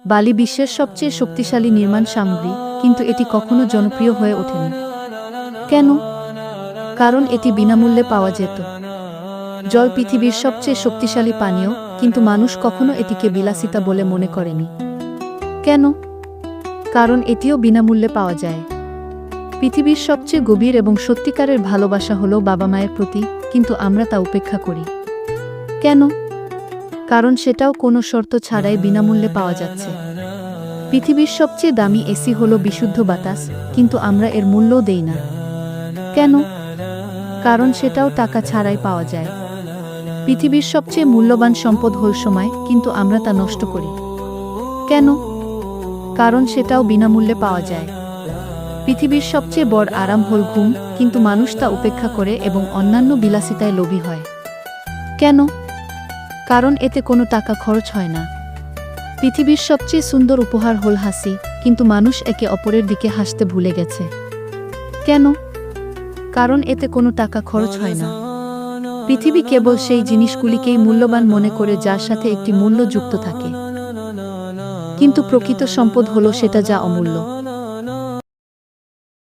বালি বিশ্বের সবচেয়ে শক্তিশালী নির্মাণ সামগ্রী, কিন্তু এটি কখনো জনপ্রিয় হয়ে ওঠেনি। কেন? কারণ এটি বিনামূল্যে পাওয়া যেত। জল পৃথিবীর সবচেয়ে শক্তিশালী পানীয়, কিন্তু মানুষ কখনো এটিকে বিলাসিতা বলে মনে করেনি। কেন? কারণ এটিও বিনামূল্যে পাওয়া যায়। পৃথিবীর সবচেয়ে গভীর এবং সত্যিকারের ভালোবাসা হলো বাবা মায়ের প্রতি, কিন্তু আমরা তা উপেক্ষা করি। কেন? কারণ সেটাও কোনো শর্ত ছাড়াই বিনামূল্যে পাওয়া যাচ্ছে। পৃথিবীর সবচেয়ে দামি এসি হলো বিশুদ্ধ বাতাস, কিন্তু আমরা এর মূল্যও দেই না। কেন? কারণ সেটাও টাকা ছাড়াই পাওয়া যায়। পৃথিবীর সবচেয়ে মূল্যবান সম্পদ হল সময়, কিন্তু আমরা তা নষ্ট করি। কেন? কারণ সেটাও বিনামূল্যে পাওয়া যায়। পৃথিবীর সবচেয়ে বড় আরাম হল ঘুম, কিন্তু মানুষ তা উপেক্ষা করে এবং অন্যান্য বিলাসিতায় লোভী হয়। কেন? কারণ এতে কোনো টাকা খরচ হয় না। পৃথিবীর সবচেয়ে সুন্দর উপহার হল হাসি, কিন্তু মানুষ একে অপরের দিকে হাসতে ভুলে গেছে। কেন? কারণ এতে কোনো টাকা খরচ হয় না। পৃথিবী কেবল সেই জিনিসগুলিকেই মূল্যবান মনে করে যার সাথে একটি মূল্য যুক্ত থাকে। কিন্তু প্রকৃত সম্পদ হলো সেটা যা অমূল্য।